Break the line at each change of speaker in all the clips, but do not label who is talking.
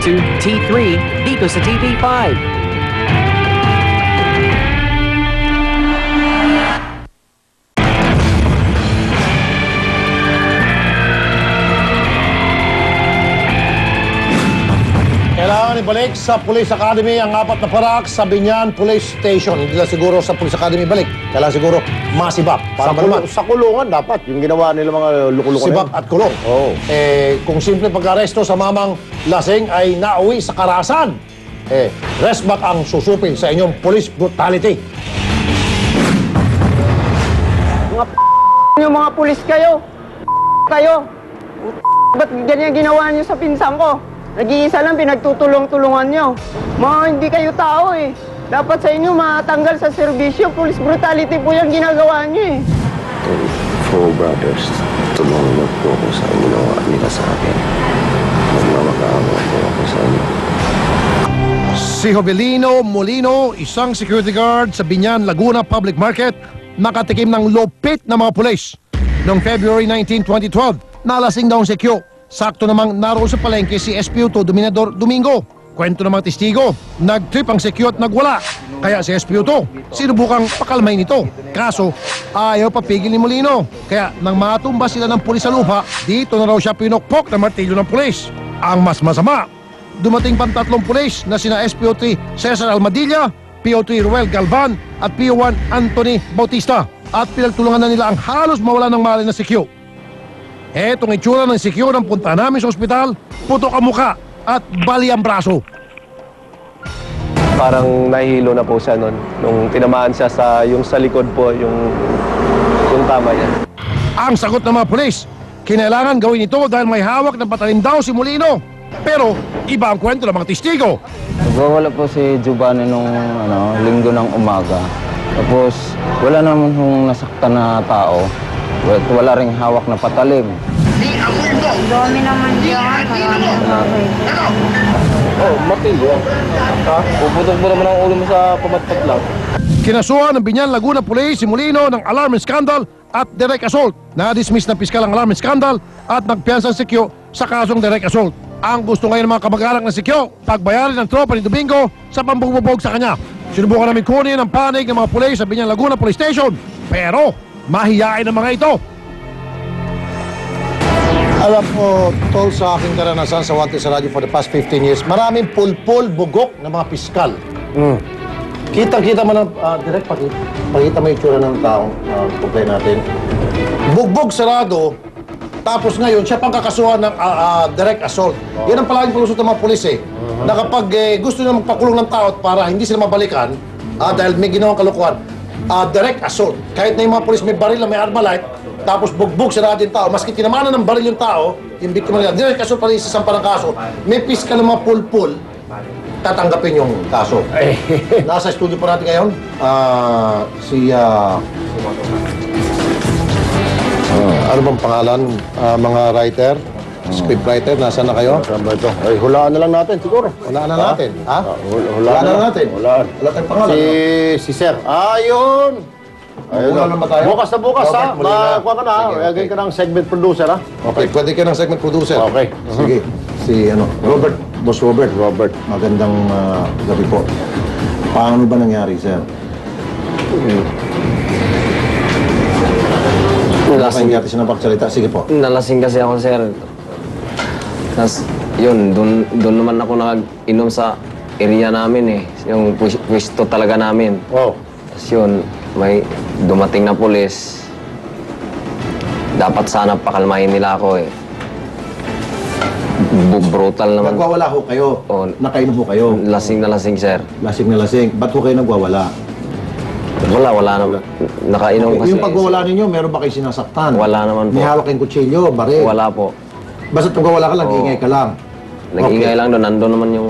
to T3 dito sa TV5.
Kailangan ibalik sa Police Academy ang 4 na parak sa Binyan Police Station. Hindi lang siguro sa Police Academy balik. Kailangan siguro masibak. Para
Sa kulungan dapat. Yung ginawa nila mga lukulungan.
sibak at kulong.
Oo.
Kung simple pag-aresto sa mamang lasing ay nauwi sa karahasan, rest back ang susupin sa inyong police brutality.
Yung mga pulis kayo. Kayo. Ba't ganyan ginawa niyo sa pinsan ko? Nag-iisa lang, pinagtutulong-tulungan niyo. Mga hindi kayo tao eh. Dapat sa inyo matanggal sa serbisyo. Police brutality po yung ginagawa niyo eh.
Four brothers, tulungan niyo po ako sa ginawa nila sa akin. Magmamakaawa po ako sa inyo.
Si Jovelino Molino, isang security guard sa Binyan, Laguna Public Market, nakatikim ng lupit na mga pulis. Noong February 19, 2012, nalasing daw si Q. Sakto namang naroon sa palengke si SPO2 Dominador Domingo. Kwento ng mga testigo, nag-trip ang si Q at nagwala. Kaya si SPO2, sinubukang pakalmahin ito. Kaso, ayaw papigil ni Molino. Kaya nang matumba sila ng pulis sa lupa, dito na raw siya pinokpok na martilyo ng pulis. Ang mas masama, dumating pang 3 pulis na sina SPO3 Cesar Almadilla, PO3 Ruel Galvan at PO1 Anthony Bautista. At pinagtulungan na nila ang halos mawala ng malay na si Q. Etong itsura ng si Q nang punta namin sa ospital, putok ang muka at bali ang braso.
Parang nahihilo na po siya nun. Nung tinamaan siya sa likod po, yung tama niya.
Ang sagot ng mga pulis, kinailangan gawin ito dahil may hawak ng patalim daw si Molino. Pero iba ang kwento ng mga testigo.
Nagwawala po si Giovanni nung linggo ng umaga. Tapos wala naman hong nasaktan na tao. Wala ring hawak na patalim.
Dami naman yan. Marami naman.
Oh, martilyo. Ha? Puputok mo naman ang ulo mo sa pamatpat lang.
Kinasuhan ng Binyan Laguna Police si Molino ng alarm scandal at direct assault. Na-dismiss ng piskal ang alarm scandal at nagpiyansa si Q sa kasong direct assault. Ang gusto ngayon ng mga kamag-anak na si Q, pagbayarin ng tropa ni Domingo sa pambugbubog sa kanya. Sinubukan namin kunin ang panig ng mga pulis sa Binyan Laguna Police Station. Pero mahiyain ang mga ito. Alam mo, tol, sa aking karanasan sa Wanted sa radyo for the past 15 years, maraming pulpul bugok na mga piskal. Kitang-kita mo na, direct pakita mo yung itsura ng taong complain natin. Bugbog sarado, tapos ngayon, siya pang kakasuhan ng direct assault. Yan ang palaging palusot ng mga pulis eh. Na kapag gusto nila magpakulong ng tao para hindi sila mabalikan, dahil may ginawang kalukuhan, direct assault. Kahit na yung mga pulis may baril na may armalite, tapos bugbog sarado yung tao, maski tinamanan ng baril yung tao, yung biktima nila, direct assault pa rin isasampa ng kaso, may piskal ng mga pulpul, tatanggapin yung kaso. Nasa studio po natin ngayon, ano bang pangalan, mga writer, scriptwriter, nasaan na kayo?
Saan ba ito? Ay, hulaan na lang natin siguro.
Wala na natin, ha?
Hulaan
na natin.
Hulaan.
Wala tayong pangalan.
Si Sir. Ayun!
Wala naman tayo.
Bukas na bukas, ha?
Robert Molina.
Makuha ka na, ha?
Sige,
Gagawin ka ng segment producer, ha?
Okay, pwede ka ng segment producer.
Okay.
Sige. Si, Robert, Boss Robert.
Robert.
Magandang gabi po. Paano ba nangyari, sir?
Nalasing,
Kaya natin pagsalita. Sige po.
nalasing kasi ako, sir. Tapos, yun, doon naman ako nag-inom sa area namin eh. Yung pwesto talaga namin.
Wow.
Tapos yun, may dumating na pulis. Dapat sana pakalmahin nila ako eh. Brutal naman.
Nagwawala ho kayo.
Oo.
Nakainom ho kayo.
Lasing na lasing, sir.
Lasing na lasing. Ba't ho kayo nagwawala?
Wala naman. Nakainom kasi.
Yung pagwawala ninyo, meron ba kayo sinasaktan?
Wala naman po.
May hawak kayong kutsilyo, baril?
Wala po.
Basta nagwawala ka lang, iingay ka lang.
Nag-ingay lang doon. Nandun naman yung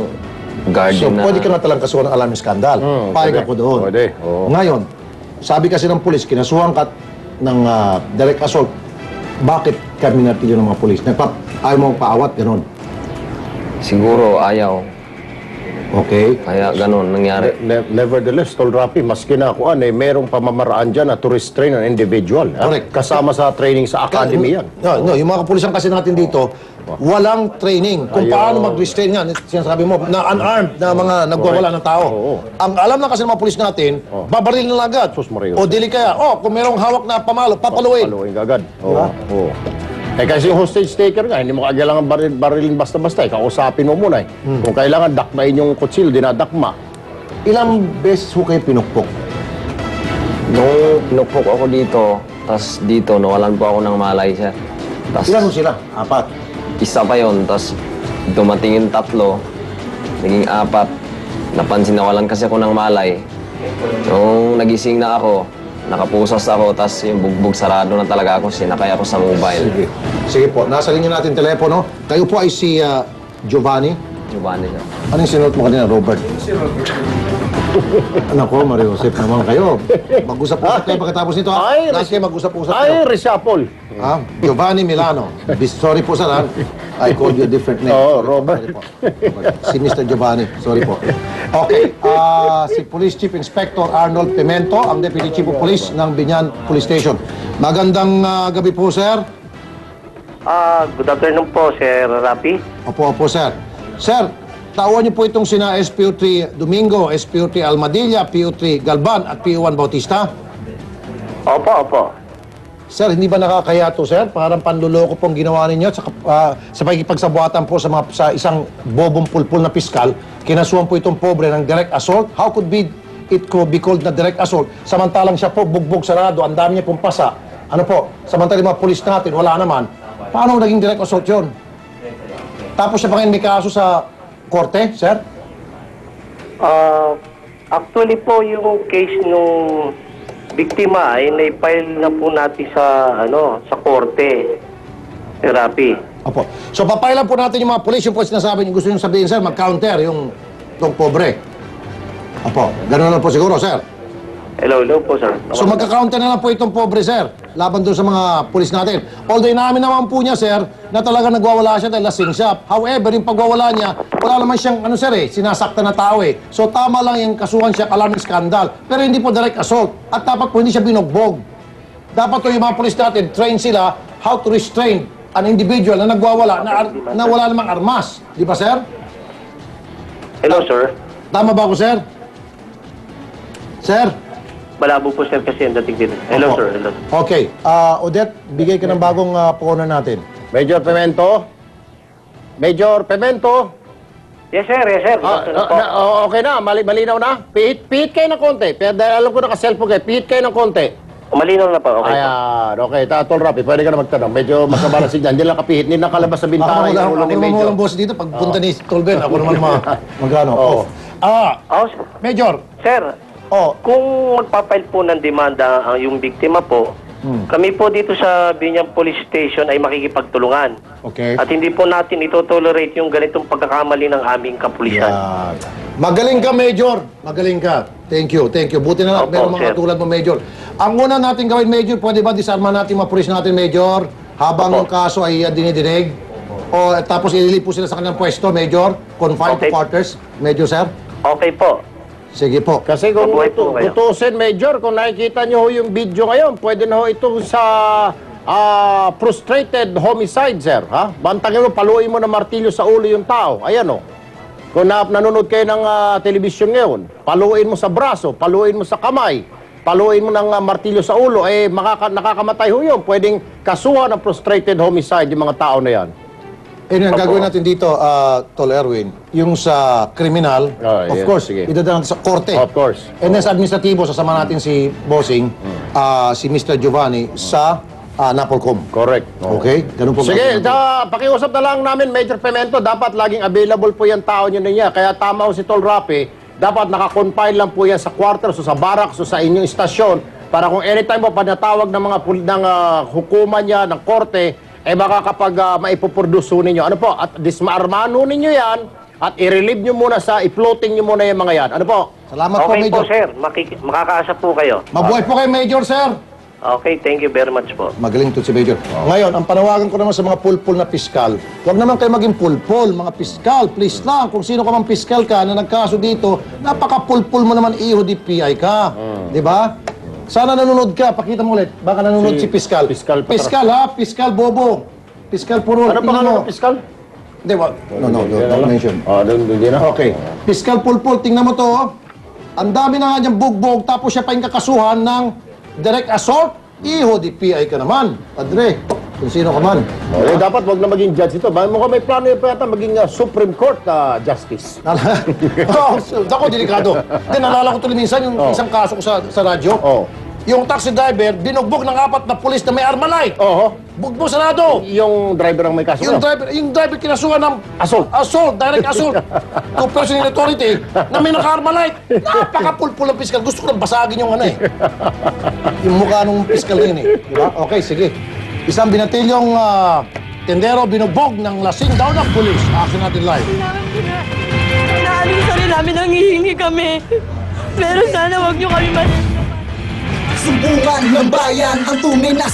guardian
So,
na...
pwede ka na talang kasuhan ng alarm skandal. Payag ako doon.
Pwede, oo.
Ngayon, sabi kasi ng pulis, kinasuhan ka ng direct assault. Bakit kami natilyo ng mga pulis? Ayaw mo paawat, gano'n.
Siguro ayaw.
Okay.
Kaya ganun nangyari.
Nevertheless, Tol Rapi, maski na ako, merong pamamaraan dyan na to restrain an individual.
Correct.
Kasama sa training sa academy yan.
No, yung mga kapulisan kasi natin dito, walang training kung paano mag-restrain nga. Sinasabi mo, na unarmed na mga nagwawala ng tao.
Oo.
Ang alam na kasi ng mga pulis natin, babaril na lang agad.
Sus Maria.
O dili kaya, kung merong hawak na pamalo, papaluin.
Paluin ka agad. Oo. Kasi yung hostage taker nga, hindi mo kailangan barilin basta-basta. Kausapin mo muna. Kung kailangan dakmain yung kutsil, dinadakma.
Ilang beses ho kayo pinukpok?
Nung pinukpok ako dito, tas dito, nawalan po ako ng malay, sir. Tas,
Ilan ho sila? 4.
isa pa yon, tas dumating yung 3, naging 4. Napansin nawalan kasi ako ng malay. Nung nagising na ako, nakapusas ako, tas yung bugbog sarado na talaga ako, sinakay ako sa mobile.
Sige. Sige po, nasa linya natin telepono. Kayo po ay si Giovanni.
Giovanni, sir.
Anong sinuot mo kanina, Robert? Anak ko, Mario Josep naman kayo. Mag-usap-usap kayo pagkatapos nito. Lahat kayo mag-usap-usap kayo.
Reshuffle.
Giovanni Milano. Sorry po, sir. I called you a different name.
Robert.
Sorry po. Si Mr. Giovanni. Sorry po. Okay. Si Police Chief Inspector Arnold Pimento, ang Deputy Chief of Police ng Binyan Police Station. Magandang gabi po, sir.
Good afternoon po, Sir Rapi.
Opo, sir. Sir, tauhan niyo po itong sina SPO3 Domingo, SPO3 Almadilla, PO3 Galban at PO1 Bautista.
Opo.
Sir, hindi ba nakakaya to, sir? Parang panluloko pong ginawa ninyo sa pagkipagsabuatan po sa isang bobong pulpul na piskal. Kinasuhan po itong pobre ng direct assault. How could it be called na direct assault? Samantalang siya po, bugbog sarado, ang dami niya pong pasa. Ano po, samantalang mga pulis natin, wala naman. Paano naging direct assault yun? Tapos siya pa ngayon may kaso sa korte, sir?
Actually po, yung case nung biktima ay na-file na po natin sa korte, Sir Rapi.
Opo. So, papailan po natin yung mga pulis, yung po sinasabi niyo, gusto niyo sabihin, sir, mag-counter yung itong pobre. Opo. Ganun na po siguro, sir.
Hello po, sir.
So, magka-counter na lang po itong pobre, sir, laban doon sa mga pulis natin. Although, inamin naman po niya, sir, na talaga nagwawala siya dahil lasing siya. However, yung pagwawala niya, wala naman siyang, sir, sinasakta na tao, So, tama lang yung kasuhan siya, alarming skandal. Pero hindi po direct assault. At dapat po hindi siya binugbog. Dapat po yung mga pulis natin, train sila how to restrain an individual na nagwawala, na wala namang armas. Di ba, sir?
Hello, sir.
Tama ba ako, sir? Sir?
Malabo po, sir, kasi ang dating dito. Hello,
Opo.
sir. Hello.
Okay. Odette, bigay ka ng bagong puhunan natin.
Major Pimento? Major Pimento?
Yes, sir.
Okay na, malinaw na. Pihit kayo ng konti. Pero dahil alam ko naka-cellphone kayo, pihit kayo ng konti.
Malinaw na po. Okay.
Ayan, okay. Tol Rapi, pwede ka na magtanong. Medyo masama na signal. Hindi lang kapihit, hindi nakalabas sa bintana yung ulo ni
Ako
Major.
naman boss dito. Pagpunta ni Tolben, ako naman magano.
Oo.
Major.
Sir, kung magpapail po ng demanda yung biktima po, kami po dito sa Binyan Police Station ay makikipagtulungan.
Okay.
At hindi po natin ito-tolerate yung ganitong pagkakamali ng aming kapulisan.
Yan. Magaling ka, Major. Magaling ka. Thank you. Buti na lang,
Opo,
meron mga
sir.
tulad mo, Major. Ang una natin gawin, Major, pwede ba disarma natin mga pulis natin, Major? Habang
Opo.
yung kaso ay dinidinig? O tapos ililip po sila sa kanilang pwesto, Major? Confined to
Okay.
quarters, Major, sir?
Okay po.
Sige po.
Kasi kung
Mabuhay po kayo.
tutusin, Major, kung nakikita nyo ho yung video ngayon, pwede na ho ito sa frustrated homicide, sir. Ha? Bantangin mo, paluin mo na martilyo sa ulo yung tao. Ayan o. Kung nanonood kayo ng television ngayon, paluin mo sa braso, paluin mo sa kamay, paluin mo ng martilyo sa ulo, nakakamatay ho yun. Pwedeng kasuhan ng frustrated homicide yung mga tao na yan.
Ang gagawin natin dito, Tol Erwin, yung sa kriminal, of
yeah,
course,
sige.
idadala natin sa korte.
Of course.
And then sa administratibo, sasama natin si Bossing, si Mr. Giovanni, sa Napolcom.
Correct.
Okay? Ganun po.
Sige, pakiusap na lang namin, Major Pimento, dapat laging available po yung tao nyo niya. Kaya tama ho si Tol Rapi, dapat nakakonfine lang po yan sa quarters o sa barracks o sa inyong istasyon para kung anytime po panatawag ng mga hukuman niya, ng korte, baka kapag maipoproduce ninyo. Ano po? At dismaarmano ninyo yan at i-relieve nyo muna i-floating nyo muna yung mga yan. Ano po?
Salamat po,
Okay
Major.
po, sir. Makakaasa po kayo.
Mabuhay po kayo, Major, sir.
Okay, thank you very much po.
Magaling to si Major. Ngayon, ang panawagan ko naman sa mga pulpul na piskal, huwag naman kayo maging pulpul, mga piskal. Please lang, kung sino ka mang piskal ka na nagkaso dito, napaka-pulpul mo naman, iho di PI ka. Di ba? Sana nanonood ka. Pakita mo ulit. Baka nanonood si piskal.
Piskal
Piskal, ha? Piskal bobo. Piskal puro.
Ano pangalan ng piskal?
Hindi, wag. No, don't mention.
Hindi na.
Okay. Piskal pulpul, tingnan mo to. Oh. Ang dami na nga niyang bugbog, tapos siya pa yung kakasuhan ng direct assault. Iho, di PI ka naman. Padre, kung sino ka man.
Dapat wag na maging judge ito. Mukhang may plano yun pa yata maging Supreme Court Justice.
Ako, delikado. Then, nalala ko tuloy minsan yung isang kaso ko sa radyo. Yung taxi driver, binugbog ng 4 na pulis na may Armalite. Bugbog sarado.
Yung driver ang may kaso.
Yung driver kinasuhan ng assault, direct assault. To person in authority na may naka-Armalite. Napaka-pulpul ng piskal. Gusto ko nang basagin yung ano eh. Yung mukha nung piskal na yun eh. Diba? Okay, sige. Isang binatilyong tendero binugbog ng lasing daw ng pulis. Action natin live.
Naaling sarili namin, nangihingi kami. Pero sana wag niyo kami
Sumbungan ng bayan ang tunay na